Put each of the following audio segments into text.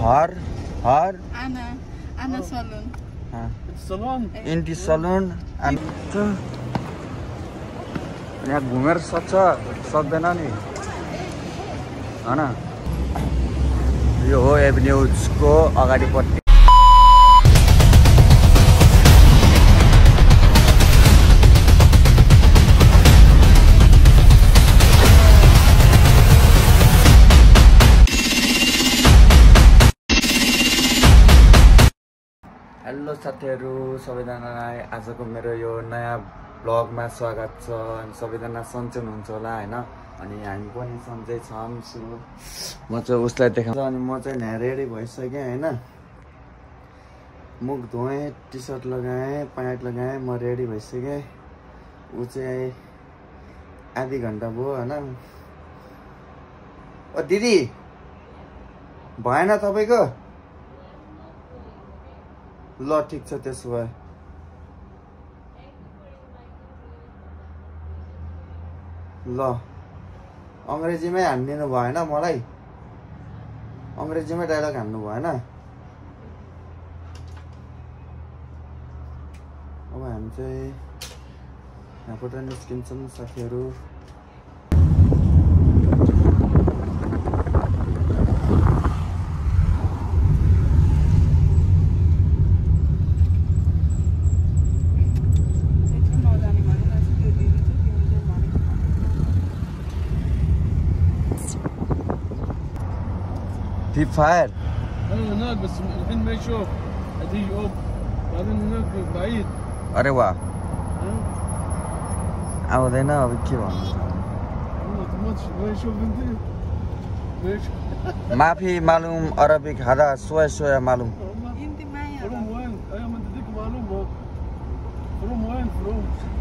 Her? Anna Salon. It's salon. In the salon. And यहाँ घुमेर सक्दैन नि हैन यो हो एभिन्यूजको अगाडिपट्टि हेलो साथीहरु सबैजनालाई आजको मेरो यो नयाँ ब्लगमा स्वागत छ अनि सबैजना सन्चै हुनुहुन्छ होला हैन अनि हामी पनि सन्चै छौं म चाहिँ उसलाई देखाउँछु अनि म चाहिँ यहाँ रेडी भइसके हैन मुख धोए टी-शर्ट लगाए प्यान्ट लगाए म रेडी भइसके उ चाहिँ आधी घण्टा भयो हैन ओ दिदी भएन तपाईको ल ठीक छ त्यसो भए ल अंग्रेजीमै हान्दिनु भएन मलाई अंग्रेजीमै डायलग हान्नु भएन अब हामी चाहिँ यहाँबाट निस्किन्छौँ साथीहरु في فاير انا هناك بس الحين ما يشوف هذه يوب بعدين هناك بعيد अरे वाह आउँदैन अब के भन्नु ما يشوف انت माफी मालूम अरबिक هذا شوية شوية मालूم انت معي فروم وين ايوه انت ديك معلوم فروم وين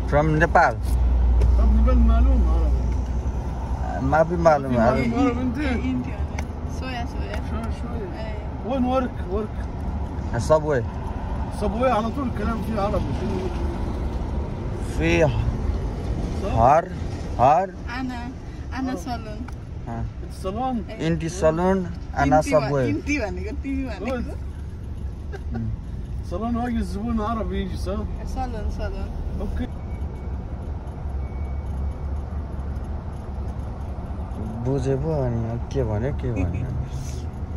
from Nepal طب نبان معلوم عربي माफी मालूम عربي انت انت شوية شوية وين ورك subway صبوي على طول الكلام فيه عربي في هر انا صالون الصالون in the salon انا subway انت भनेको तिमी भनेको صالون واجي الزبون عربي يجي صح صالون اوكي बुझे पो अनि के भन्यो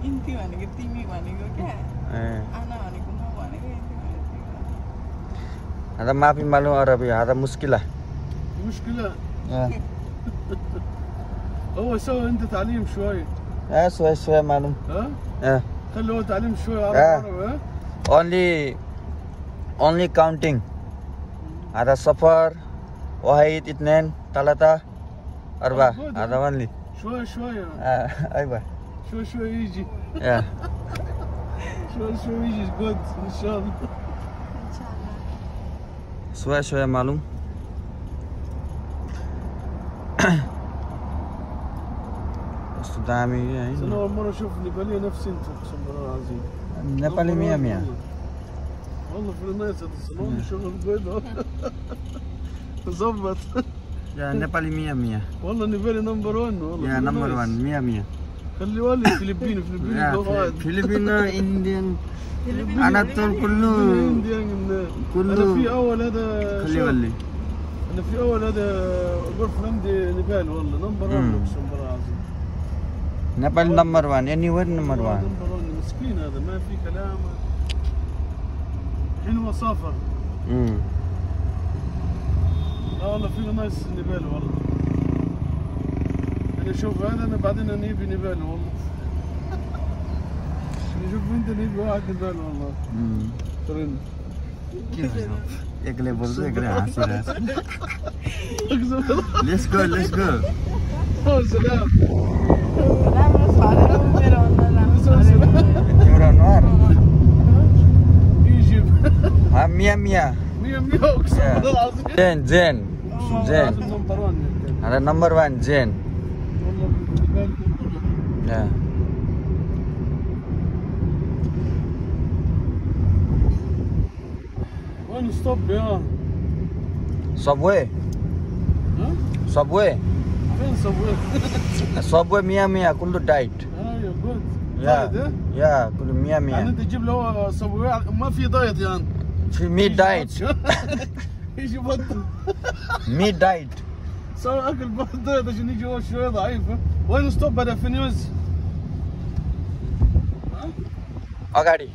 इन्ती भनेको तिमी भनेको क्या आना भनेको म भनेको इन्ती भनेको هذا ما في معلوم عربي هذا مشكلة هو سوى انت تعليم شوي شوية معلوم خلي هو تعليم شوي عربي only counting هذا صفر واحد اثنين ثلاثة أربعة هذا only شوية أيوة شوي يجي شوي يجي جود إن شاء الله شوية معلوم بس دامي أنا أول مرة أشوف نيبالية نفسي أنت أقسم بالله العظيم نيبالي 100 والله في الناس هذا الصالون شغل بيض ظبط يا نيبالي 100 والله نيبالي نمبر 1 والله يا نمبر 1 100 خلي والي فلبيني فلبين انديان انا طول كله انا في اول هذا خلي ولي انا في اول هذا غرفه عندي نيبال والله نمبر 1 اقسم بالله العظيم نيبال نمبر 1 اني وين نمبر 1 مسكين هذا ما في كلام الحين هو سافر لا والله في ناس نيبال والله انا شوف هذا انا بعدين نجيب نيبال والله شوف انت نجيب واحد نيبال والله ترند كيف اقلب برضه اقلب عسل اقسم let's go سلام तिम्रो अनुहार يجيب ها 100 اقسم بالله العظيم زين هذا نمبر 1 زين Yeah. وين ستوب يا Subway. Subway. فين سويت؟ Subway 100 كله دايت. ايوه جود دايت يا كله 100 يعني 100 انت تجيب له سبوع ما في دايت يعني في ميت دايت يجي بطل ميت دايت سوى اكل بطل عشان يجي هو شويه ضعيفه وين ستوب هذا في نيوز अगाडि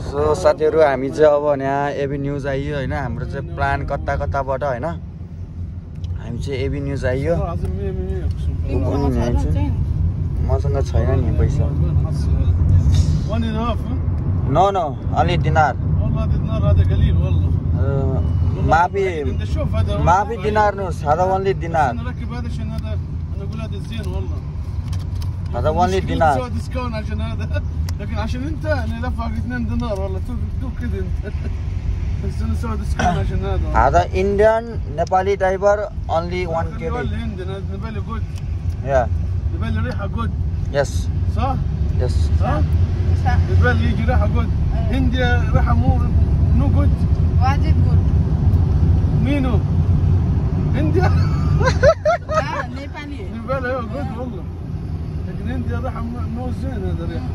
सो साथीहरू हामी चाहिँ अब यहाँ एबी न्युज आइयो होइन हाम्रो चाहिँ प्लान कता कताबाट होइन हामी चाहिँ एबी न्युज आइयो मसँग छैन नि पैसा وين هاف नो नो अलि दिनार والله دينار هذا قليل والله ما في دينار نص هذا only دينار انا ركب هذا عشان هذا انا اقول هذا زين والله هذا only دينار سوى ديسكاونت عشان هذا لكن عشان انت انا دفعك 2 دينار والله تو كذا انت بس انا سوى ديسكاونت عشان هذا هذا Indian Nepali driver only 1 KD عندنا نبالي جود yeah نبالي ريحه جود yes صح؟ yes صح؟ نبالي يجي ريحه جود هنديا ريحه مو نو جود واجد جود مينو هنديا لا نيبالي نبالي ايوه جود والله لكن هنديا ريحه مو زين هذا ريحه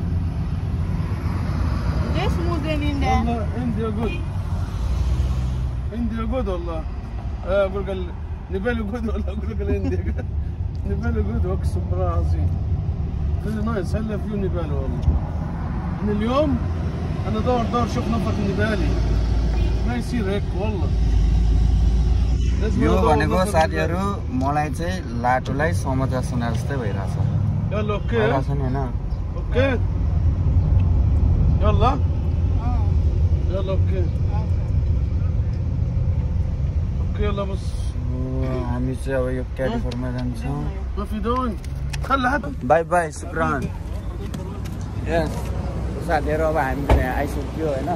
ليش مو زين هنديا؟ والله هنديا جود هنديا جود والله اقول قال نبالي جود والله اقول لك الهنديا نبالي جود اقسم بالله العظيم كذا نايس هلا فيو نبالي والله من اليوم انا دور شوف نفر نبالي ما يصير هيك والله यो भनेको साथीहरू मलाई चाहिँ लाटोलाई समाचार सुनाए जस्तै भइरहेछ يلا اوكي भइरहेछ नि होइन اوكي يلا يلا اوكي اوكي يلا بس हामी चाहिँ अब यो क्यालिफोर्निया जान्छौँ ما في داعي خلي حد बाई बाई शुक्रान यस साथीहरू अब हामी पनि यहाँ आइसक्यो होइन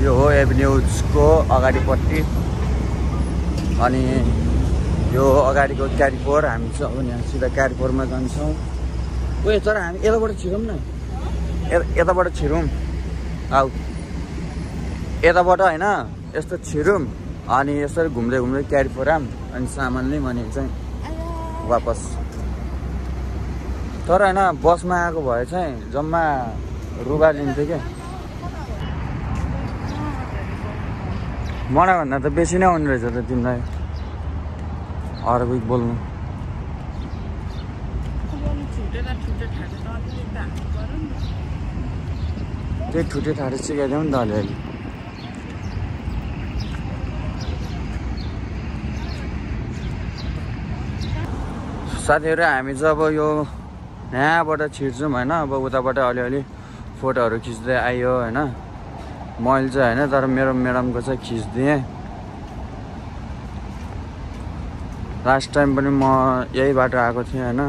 यो हो एभिन्यूजको अगाडिपट्टि अनि यो अगाडिको क्यारिपोर हामी चाहिँ अब यहाँ सिधा क्यारिपोरमा जान्छौँ उयो तर हामी यताबाट छिरौँ न यताबाट छिरौँ आऊ यताबाट होइन यस्तो छिरौँ अनि यसरी घुम्दै घुम्दै क्यारिपोर आऊँ अनि सामान लिउँ अनि चाहिँ वापस तर होइन बसमा आएको भए चाहिँ जम्मा रुगा लिन्थ्यो क्या मलाई भन्दा त बेसी नै हुने रहेछ त तिमीलाई अरबी बोल्नु त्यही ठुटे ठाडे सिकाइदेऊ नि त अलिअलि साथीहरू हामी चाहिँ अब यो यहाँबाट छिर्छौँ होइन अब उताबाट अलिअलि फोटोहरू खिच्दै आयो होइन मैले चाहिँ होइन तर मेरो म्याडमको चाहिँ खिचिदिएँ लास्ट टाइम पनि म यही बाटो आएको थिएँ होइन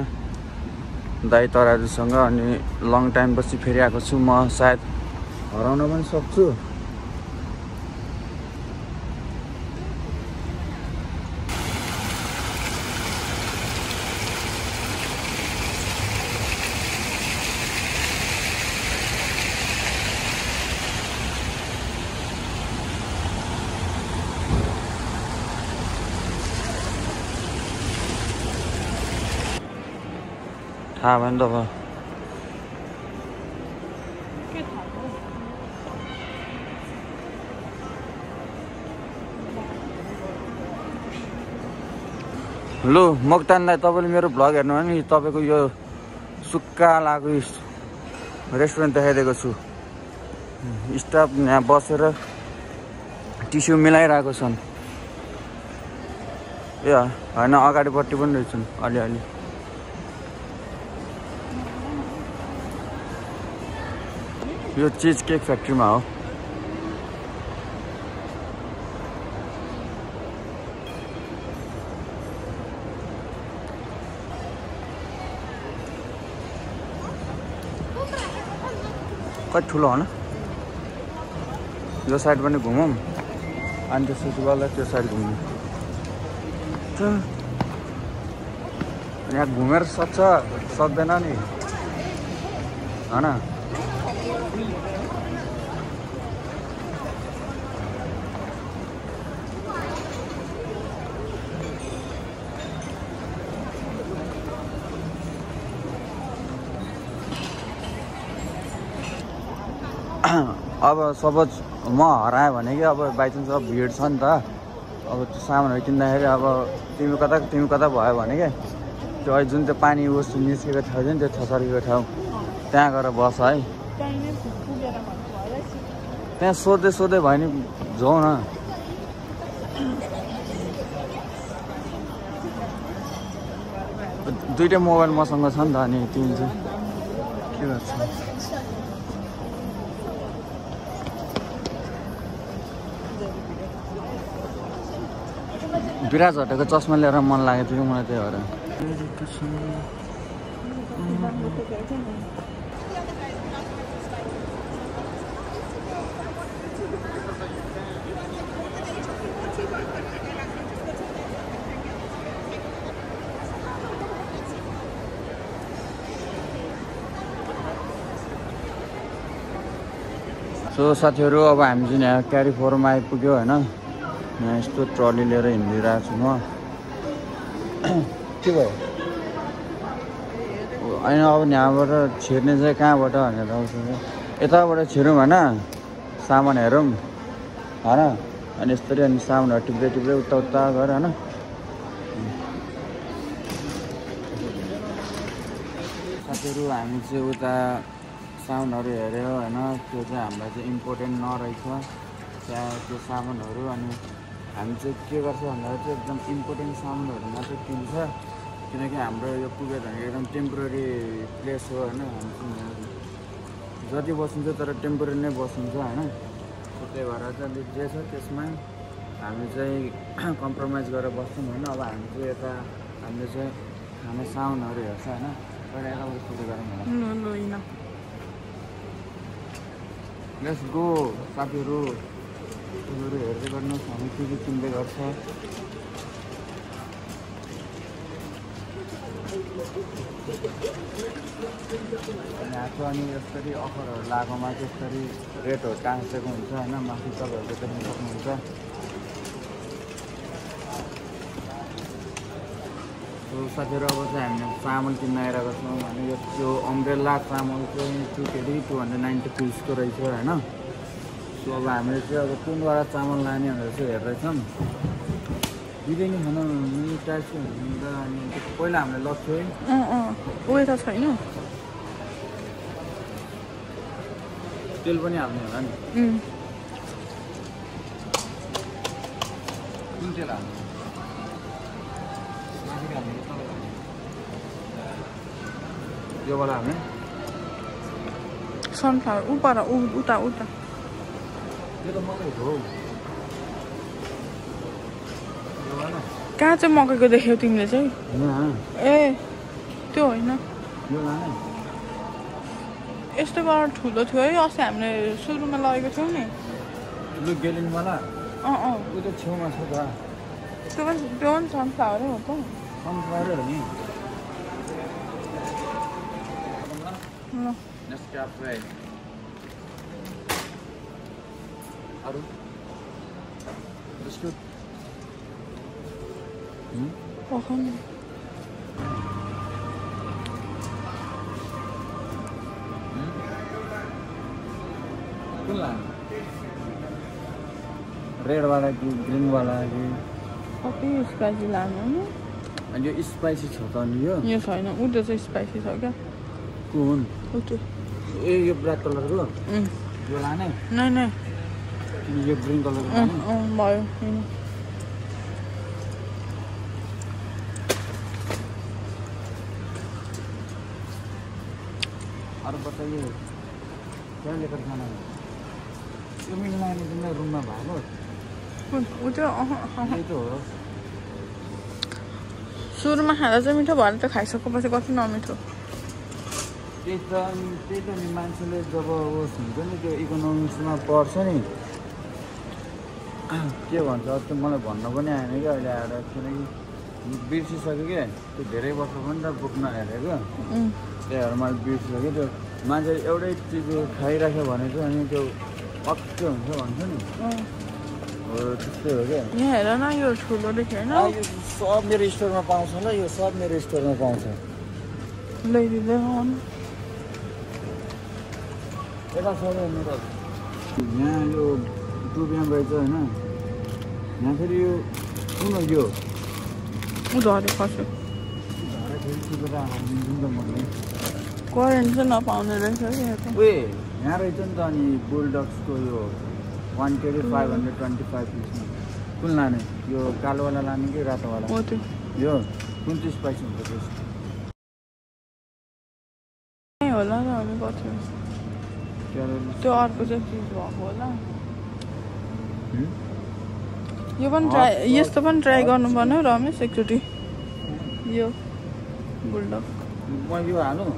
दाइ तराजुसँग अनि लङ टाइम पछि फेरि आएको छु म सायद हराउन पनि सक्छु थाहा भयो नि त अब लु मोक्तान दाइ तपाईँले मेरो भ्लग हेर्नु भयो नि तपाईँको यो सुक्खा लागु रेस्टुरेन्ट देखाइदिएको छु स्टाफ यहाँ बसेर टिस्यु मिलाइरहेको छन् ए होइन अगाडिपट्टि पनि रहेछन् अलिअलि यो चिज केक फ्याक्ट्रीमा हो कति ठुलो हो न यो साइड पनि घुमौँ अनि त्यसपछि बल्ल त्यो साइड घुम्नु यहाँ घुमेर सक्छ सक्दैन नि होइन अब सपोज म हराएँ भने कि अब बाइचान्स अब भिड छ नि त अब त्यो सामानहरू किन्दाखेरि अब तिमी कता भयो भने क्या त्यो अहिले जुन चाहिँ पानी वस्तु निस्केको ठाउँ छ नि त्यो छसर्केको ठाउँ त्यहाँ गएर बस है त्यहाँ सोध्दै भयो नि जाउँ न दुईटै मोबाइल मसँग छ नि त अनि तिमी चाहिँ के गर्छ विराज हटेको चस्मा लिएर मन लागेको थियो मलाई त्यही भएर सो साथीहरू अब हामी चाहिँ यहाँ क्यारिफोरमा आइपुग्यो होइन यहाँ यस्तो ट्रली लिएर हिँडिरहेको छु म के भयो होइन अब यहाँबाट छिर्ने चाहिँ कहाँबाट भनेर आउँछ यताबाट छिरौँ होइन सामान हेरौँ होइन अनि यस्तरी अनि सामानहरू टिप्दै उता गएर होइन साथीहरू हामी चाहिँ उता सामानहरू हेऱ्यो होइन त्यो चाहिँ हामीलाई चाहिँ इम्पोर्टेन्ट नरहेछ त्यहाँ त्यो सामानहरू अनि हामी चाहिँ के गर्छ भन्दा चाहिँ एकदम इम्पोर्टेन्ट सामानहरू मात्रै किन्छ किनकि हाम्रो यो पुगेर भनेको एकदम टेम्पोररी प्लेस हो होइन हामी चाहिँ जति बसिन्छ तर टेम्पोररी नै बसिन्छ होइन त्यही भएर चाहिँ अलिक जे छ त्यसमा हामी चाहिँ कम्प्रोमाइज गरेर बस्छौँ होइन अब हामी चाहिँ यता हामीले चाहिँ खाने सामानहरू हेर्छ होइन पहिला यताबाट सुरु गरौँ होला लेट्स गो साथीहरू हेर्दै गर्नुहोस् हामी के किन्दै गर्छ अनि यसरी अफरहरू लागेकोमा त्यसरी रेटहरू टाँसेको हुन्छ होइन माथि तपाईँहरूले देख्न सक्नुहुन्छ साथीहरू अब चाहिँ हामीले चामल किन्न आइरहेको छौँ भने यो त्यो अम्ब्रेला चामल चाहिँ 290 पिसको रहेछ होइन सो अब हामीले चाहिँ अब कुनबाट चामल लाने भनेर चाहिँ हेर्दैछौँ बिरियानी खान टाइप हुन्छ अनि पहिला हामीले लग्थ्यो उयो त छैन तेल पनि हाल्ने होला नि कुन तेल हाल्ने योबाट हाल्ने सनफ्लावर उता यो त मकै हो कहाँ चाहिँ मकैको देख्यौ तिमीले चाहिँ ए त्यो होइन यस्तो गरेर ठुलो थियो है अस्ति हामीले सुरुमा लगेको थियौँ नि गेलिङवाला ऊ त छेउमा छ त त्यो पनि सनफ्लावरै हो त सनफ्लावरै हो नि ल नेस्क्याफे अरू बिस्कुट कुन लाने रेडवाला कि ग्रिनवाला कि कति स्पाइसी लानु नि अनि यो स्पाइसी छ त अनि यो छैन उ त्यो चाहिँ स्पाइसी छ क्या कुन उ त्यो ए यो ब्ल्याक कलरको यो लाने नै यो ग्रिन कलरको भयो अरू बताइए क्या लेकर खाना है यो मिठो लाग्ने तिमीलाई रुममा भएको उ त्यो यही त हो सुरुमा खाँदा चाहिँ मिठो भएर त खाइसकेपछि कति नमिठो त्यही त नि मान्छेले जब उस हुन्छ नि त्यो इकोनोमिक्समा पढ्छ नि के भन्छ त्यो मलाई भन्न पनि आएन कि अहिले आएर किनकि बिर्सिसक्यो क्या त्यो धेरै वर्ष पनि त बोक्न हेरेको त्यही भएर मैले बिर्सिसक्यो त्यो मान्छेले एउटै चिज खाइराख्यो भने चाहिँ अनि त्यो पक्कै हुन्छ भन्छ नि हो त्यस्तै हो क्या यहाँ हेर न यो ठुलो देख्यो होइन यो सब मेरो स्टोरमा पाउँछ ल यो सब मेरो स्टोरमा पाउँछ ल्याइदिँदै यता सबै मेरो यहाँ यो टुबियम रहेछ होइन यहाँ फेरि यो कुन हो यो झरे खस्यो फेरि टिपेर हालिदिन्छु नि त मैले करेन्ट चाहिँ नपाउने रहेछ कि उयो यहाँ रहेछ नि त अनि बुलडक्सको यो 1 केजी 525 पिसमा कुन लाने यो कालोवाला लाने कि रातोवाला हो त्यो यो 29 पैसा हुन्छ त्यसको होला र हामी गर्थ्यौँ त्यो अर्को चाहिँ चिज भएको होला यो पनि ट्राई यस्तो पनि ट्राई गर्नुपर्ने हो रमेश एकचोटि यो बुलडग म यो हालौँ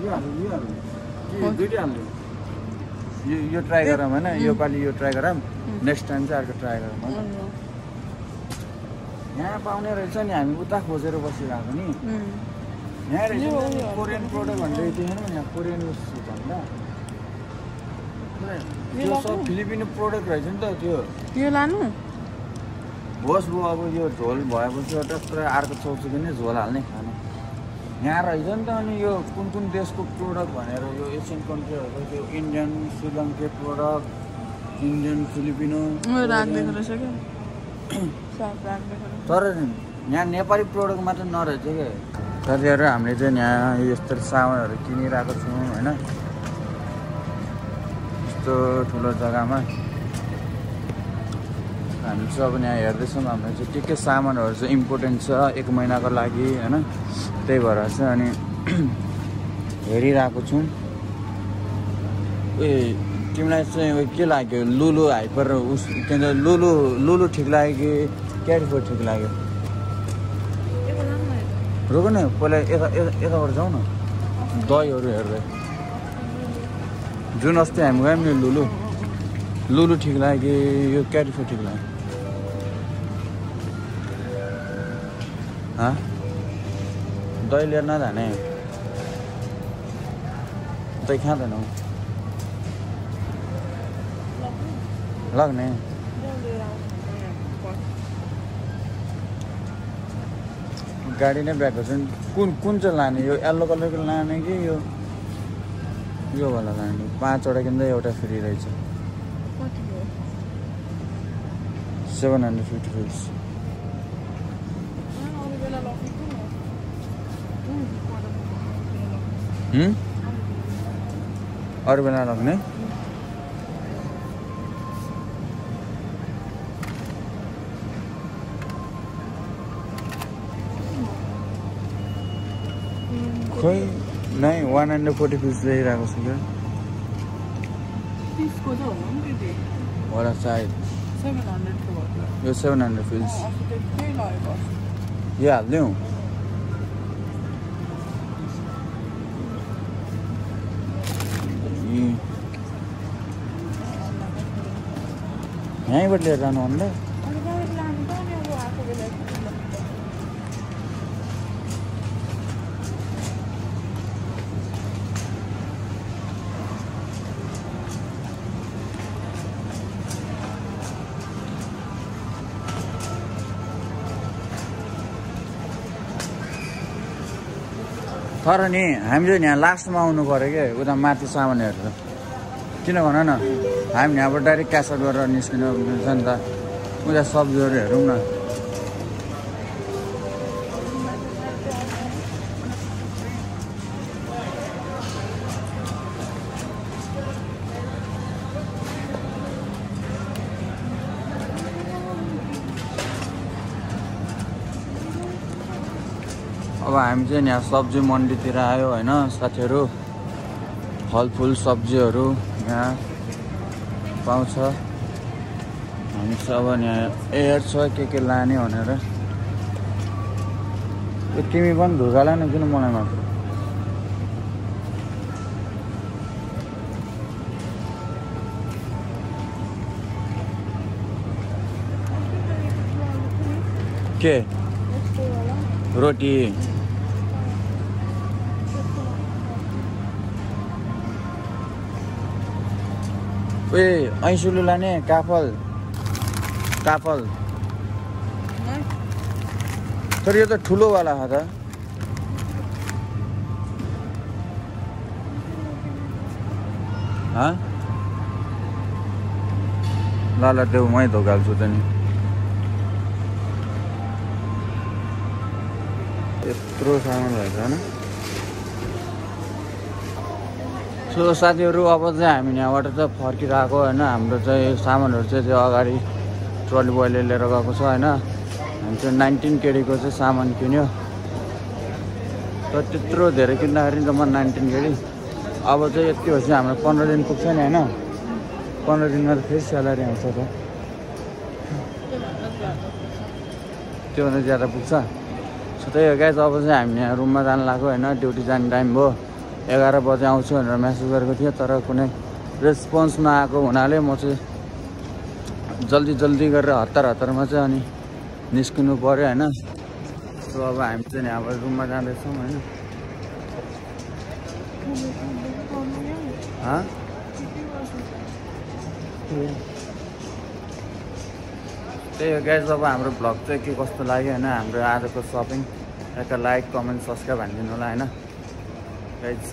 यो हालौँ दुइटै हाल्नु यो ट्राई गरौँ होइन योपालि यो ट्राई गरौँ नेक्स्ट टाइम चाहिँ अर्को ट्राई गरौँ यहाँ पाउने रहेछ नि हामी उता खोजेर बसिरहेको नि यहाँ रहेछ कोरियन प्रोडक्ट भन्दै थियो होइन यहाँ कोरियन भन्दा यो सब फिलिपिनो प्रोडक्ट रहेछ नि त त्यो यो लानु होस् भयो अब यो झोल भएपछि एउटा पुरा अर्को चौचुकी नै झोल हाल्ने खानु यहाँ रहेछ नि त अनि यो कुन कुन देशको प्रोडक्ट भनेर यो एसियन कन्ट्रीहरूको त्यो इन्डियन श्रीलङ्के प्रोडक्ट इन्डियन फिलिपिनो राखिदिएको रहेछ क्या तर यहाँ नेपाली प्रोडक्ट मात्र नरहेछ क्या साथीहरू हामीले चाहिँ यहाँ यस्तो सामानहरू किनिरहेको छौँ होइन यस्तो ठुलो जग्गामा हामी चाहिँ अब यहाँ हेर्दैछौँ हाम्रो चाहिँ के सामानहरू चाहिँ इम्पोर्टेन्ट छ 1 महिनाको लागि होइन त्यही भएर चाहिँ अनि हेरिरहेको छौँ उयो तिमीलाई चाहिँ उयो के लाग्यो लुलु हाइपर उस के भन्छ लुलु ठिक लाग्यो कि क्याडीफोर ठिक लाग्यो रोक न पहिला यताबाट जाउँ न दहीहरू हेर्दै जुन अस्ति हामी गयौँ नि लुलु ठिक लाग्यो कि यो क्याडीफोर ठिक लाग्यो दही लिएर नजाने दही खाँदैनौ लाग्ने गाडी नै ब्याएको छ नि कुन चाहिँ लाने यो येल्लो कलरको लाने कि यो वाला लाने 5वटा किन्दा एउटा फ्री रहेछ 750 रुपिस अरू बेला लग्ने खोइ नै 140 पिस ल्याइरहेको छु क्या होला सायद यो 700 पिस यो हालिदिउँ यहीँबाट लिएर जानु भन्दा तर नि हामी चाहिँ यहाँ लास्टमा आउनु पऱ्यो क्या उता माथि सामान हेरेर किन भन न हामी यहाँबाट डाइरेक्ट क्यास आउट गरेर निस्किनु हुन्छ नि त उता सब्जीहरू हेरौँ न अब हामी चाहिँ यहाँ सब्जी मन्डीतिर आयो होइन साथीहरू फलफुल सब्जीहरू यहाँ पाउँछ हामी चाहिँ अब यहाँ हेर्छ के लाने भनेर तिमी पनि धोका लाने किन मलाई मात्र के रोटी ए ऐसुलु लाने काफल तर यो त ठुलोवाला हो त ल देऊ मै धोकाल्छु त नि यत्रो सामान रहेछ होइन सो साथीहरू अब चाहिँ हामी यहाँबाट चाहिँ फर्किरहेको होइन हाम्रो चाहिँ सामानहरू चाहिँ त्यो अगाडि ट्रली बोयले लिएर गएको छ होइन हामी चाहिँ 19 केडीको चाहिँ सामान किन्यो तर त्यत्रो धेरै किन्दाखेरि त म 19 केडी अब चाहिँ यति भएपछि हाम्रो 15 दिन पुग्छ नि होइन 15 दिनमा त फेरि स्यालेरी आउँछ त त्योभन्दा ज्यादा पुग्छ सो त्यही हो गाइस अब चाहिँ हामी यहाँ रुममा जानु लाग्यो होइन ड्युटी जाने टाइम भयो 11 बजे आउँछु भनेर मेसेज गरेको थिएँ तर कुनै रेस्पोन्स नआएको हुनाले म चाहिँ जल्दी गरेर हतारमा चाहिँ अनि निस्किनु पऱ्यो होइन सो अब हामी चाहिँ अब रुममा जाँदैछौँ होइन त्यही हो गाइस अब हाम्रो भ्लग चाहिँ के कस्तो लाग्यो होइन हाम्रो आजको सपिङ लाइक कमेन्ट सब्सक्राइब हानिदिनु होला होइन गाइस